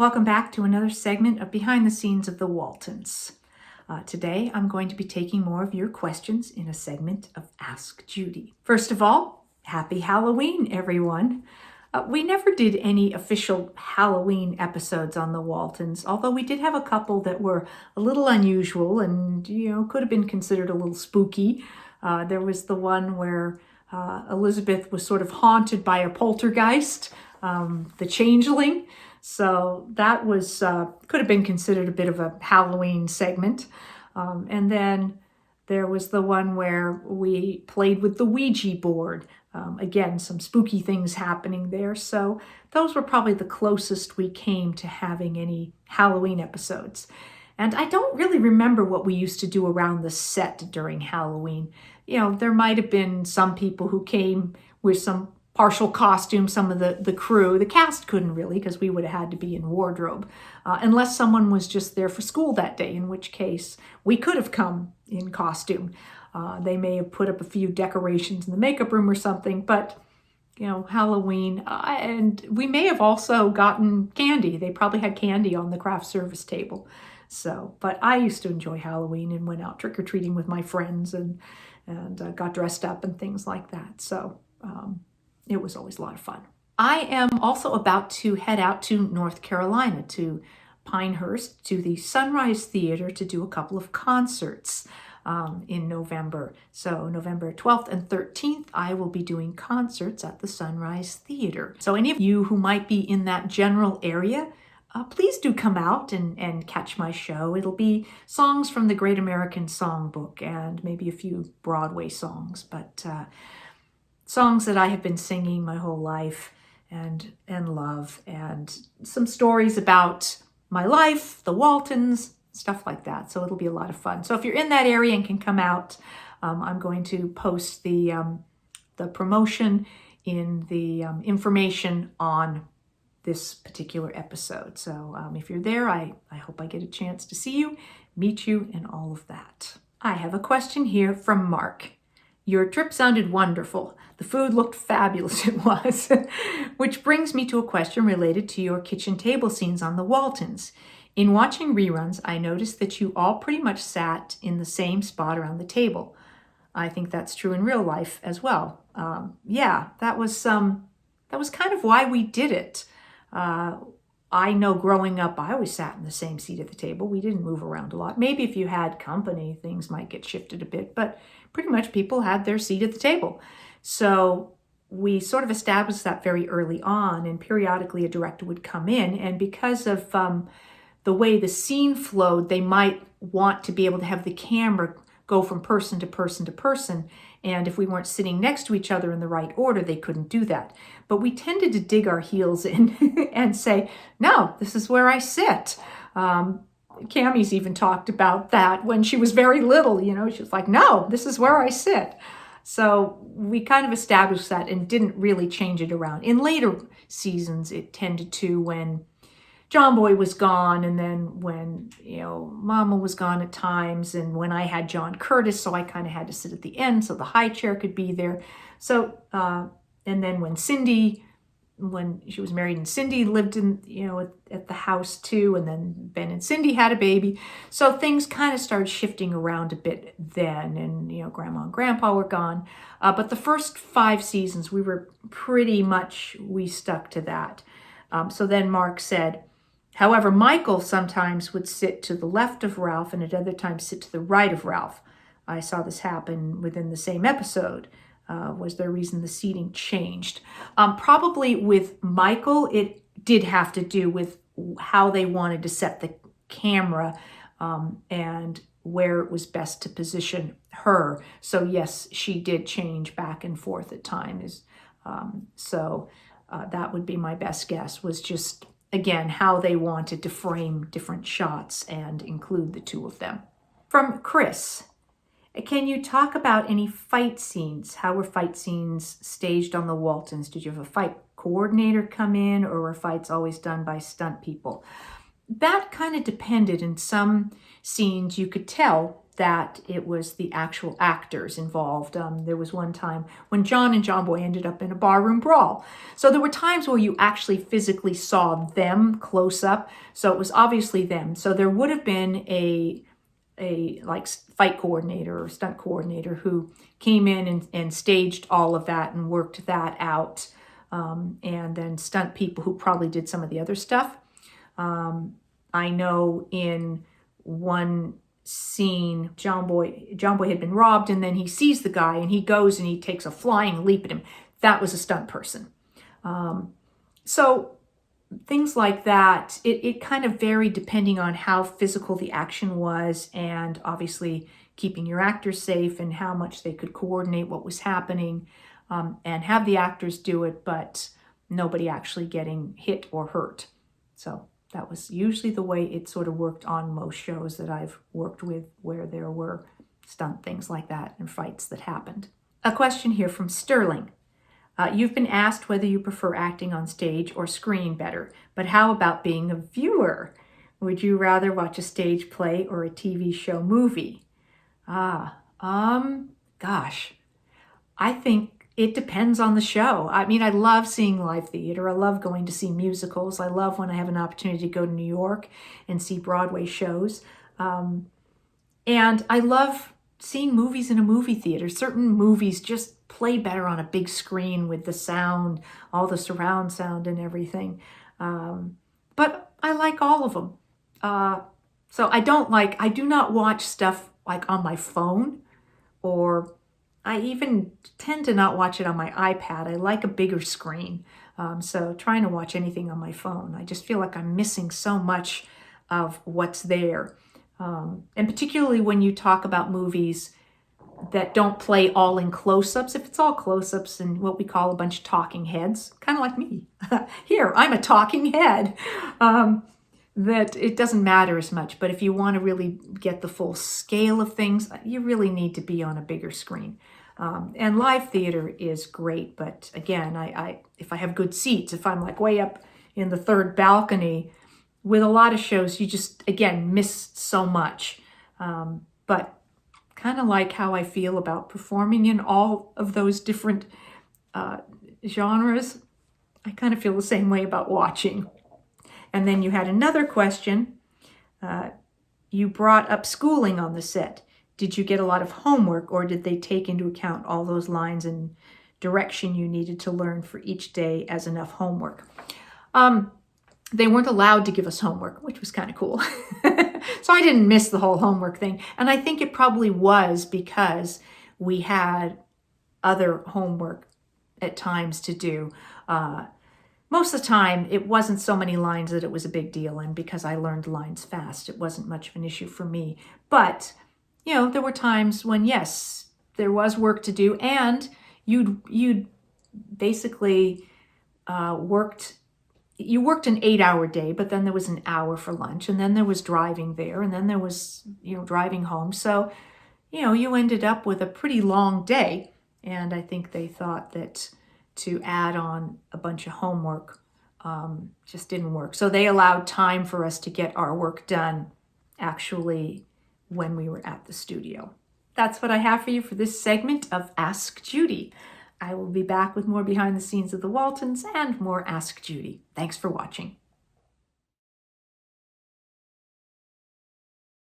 Welcome back to another segment of Behind the Scenes of the Waltons. Today, I'm going to be taking more of your questions in a segment of Ask Judy. First of all, happy Halloween, everyone. We never did any official Halloween episodes on the Waltons, although we did have a couple that were a little unusual and, could have been considered a little spooky. There was the one where Elizabeth was sort of haunted by a poltergeist, the changeling. So that was could have been considered a bit of a Halloween segment. And then there was the one where we played with the Ouija board. Again, some spooky things happening there. So those were probably the closest we came to having any Halloween episodes. And I don't really remember what we used to do around the set during Halloween. There might have been some people who came with some partial costume, some of the crew. The cast couldn't really, because we would have had to be in wardrobe, unless someone was just there for school that day, in which case we could have come in costume. They may have put up a few decorations in the makeup room or something, but Halloween, and we may have also gotten candy. They probably had candy on the craft service table. So, but I used to enjoy Halloween and went out trick-or-treating with my friends and got dressed up and things like that. So, it was always a lot of fun. I am also about to head out to North Carolina, to Pinehurst, to the Sunrise Theater to do a couple of concerts in November. So November 12th and 13th, I will be doing concerts at the Sunrise Theater. So any of you who might be in that general area, please do come out and catch my show. It'll be songs from the Great American Songbook and maybe a few Broadway songs, but songs that I have been singing my whole life and love, and some stories about my life, the Waltons, stuff like that. So it'll be a lot of fun. So if you're in that area and can come out, I'm going to post the promotion in the information on this particular episode. So if you're there, I hope I get a chance to see you, meet you, and all of that. I have a question here from Mark. Your trip sounded wonderful. The food looked fabulous, it was. Which brings me to a question related to your kitchen table scenes on the Waltons. In watching reruns, I noticed that you all pretty much sat in the same spot around the table. I think that's true in real life as well. That was kind of why we did it. I know growing up, I always sat in the same seat at the table. We didn't move around a lot. Maybe if you had company, things might get shifted a bit, but pretty much people had their seat at the table. So we sort of established that very early on, and periodically a director would come in, and because of the way the scene flowed, they might want to be able to have the camera go from person to person to person. And if we weren't sitting next to each other in the right order, they couldn't do that. But we tended to dig our heels in and say, no, this is where I sit. Cammie's even talked about that when she was very little, she was like, no, this is where I sit. So we kind of established that and didn't really change it around. In later seasons, it tended to when John Boy was gone, and then when, Mama was gone at times, and when I had John Curtis, so I kind of had to sit at the end so the high chair could be there. So, and then when she was married and Cindy lived in, at the house too, and then Ben and Cindy had a baby. So things kind of started shifting around a bit then, and, Grandma and Grandpa were gone. But the first 5 seasons, we stuck to that. So then Mark said, however, Michael sometimes would sit to the left of Ralph and at other times sit to the right of Ralph. I saw this happen within the same episode. Was there a reason the seating changed? Probably with Michael, it did have to do with how they wanted to set the camera and where it was best to position her. So yes, she did change back and forth at times. That would be my best guess, was just, again, how they wanted to frame different shots and include the two of them. From Chris. Can you talk about any fight scenes? How were fight scenes staged on the Waltons? Did you have a fight coordinator come in, or were fights always done by stunt people? That kind of depended. In some scenes, you could tell that it was the actual actors involved. There was one time when John and John Boy ended up in a barroom brawl. So there were times where you actually physically saw them close up. So it was obviously them. So there would have been a like fight coordinator or stunt coordinator who came in and staged all of that and worked that out. And then stunt people who probably did some of the other stuff. I know in one scene, John Boy had been robbed, and then he sees the guy and he goes and he takes a flying leap at him. That was a stunt person. So things like that, it kind of varied depending on how physical the action was, and obviously keeping your actors safe and how much they could coordinate what was happening, and have the actors do it, but nobody actually getting hit or hurt. So that was usually the way it sort of worked on most shows that I've worked with, where there were stunt things like that and fights that happened. A question here from Sterling. You've been asked whether you prefer acting on stage or screen better, but how about being a viewer? Would you rather watch a stage play or a TV show movie? Gosh, I think it depends on the show. I mean, I love seeing live theater. I love going to see musicals. I love when I have an opportunity to go to New York and see Broadway shows. And I love seeing movies in a movie theater. Certain movies just play better on a big screen with the sound, all the surround sound and everything. But I like all of them. So I do not watch stuff like on my phone, or I even tend to not watch it on my iPad. I like a bigger screen. So trying to watch anything on my phone, I just feel like I'm missing so much of what's there. And particularly when you talk about movies that don't play all in close-ups. If it's all close-ups and what we call a bunch of talking heads, kind of like me. Here, I'm a talking head. That it doesn't matter as much. But if you want to really get the full scale of things, you really need to be on a bigger screen. And live theater is great. But again, if I have good seats, if I'm like way up in the third balcony, with a lot of shows, you just, again, miss so much. But kind of like how I feel about performing in all of those different genres, I kind of feel the same way about watching. And then you had another question. You brought up schooling on the set. Did you get a lot of homework, or did they take into account all those lines and direction you needed to learn for each day as enough homework? They weren't allowed to give us homework, which was kind of cool. So I didn't miss the whole homework thing. And I think it probably was because we had other homework at times to do. Most of the time, it wasn't so many lines that it was a big deal. And because I learned lines fast, it wasn't much of an issue for me. But, there were times when, yes, there was work to do. And you'd basically worked an 8-hour day, but then there was an hour for lunch, and then there was driving there, and then there was, driving home. So, you ended up with a pretty long day. And I think they thought that to add on a bunch of homework just didn't work. So they allowed time for us to get our work done actually when we were at the studio. That's what I have for you for this segment of Ask Judy. I will be back with more behind the scenes of the Waltons and more Ask Judy. Thanks for watching.